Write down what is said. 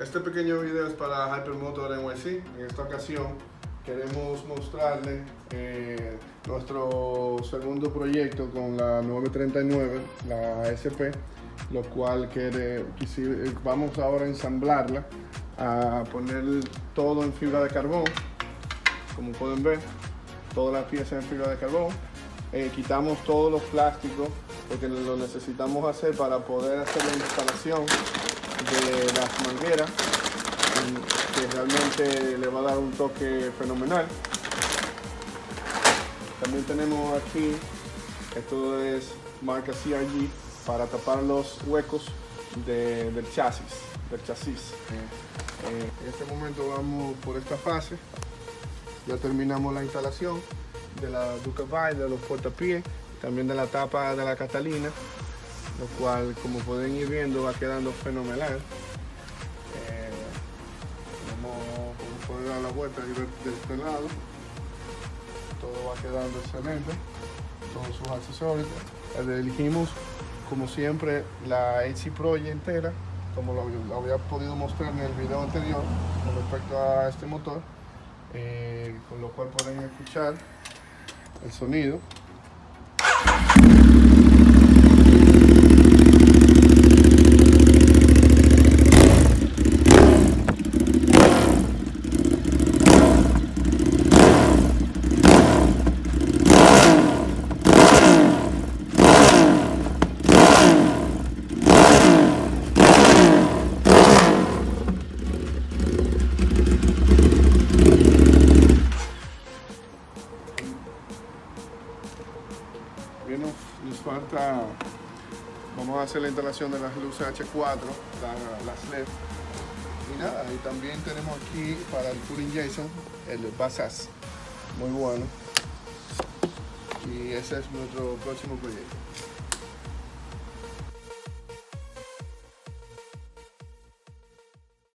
Este pequeño video es para Hypermotor NYC. En esta ocasión queremos mostrarles nuestro segundo proyecto con la 939, la SP, lo cual vamos ahora a ensamblarla, a poner todo en fibra de carbón. Como pueden ver, todas las piezas en fibra de carbón. Quitamos todos los plásticos porque lo necesitamos hacer para poder hacer la instalación de las mangueras, que realmente le va a dar un toque fenomenal. También tenemos aquí, esto es marca CRG, para tapar los huecos del chasis. En este momento vamos por esta fase. Ya terminamos la instalación de la Ducavay, de los portapiés, también de la tapa de la Catalina, lo cual, como pueden ir viendo, va quedando fenomenal. Vamos a poder dar la vuelta y ver de este lado. Todo va quedando excelente, todos sus accesorios. Elegimos, como siempre, la HC Project entera, como lo había podido mostrar en el video anterior con respecto a este motor, con lo cual pueden escuchar el sonido. Bien, nos falta, vamos a hacer la instalación de las luces H4, las LED, y nada, y también tenemos aquí para el Full Injection el Basas, muy bueno, y ese es nuestro próximo proyecto.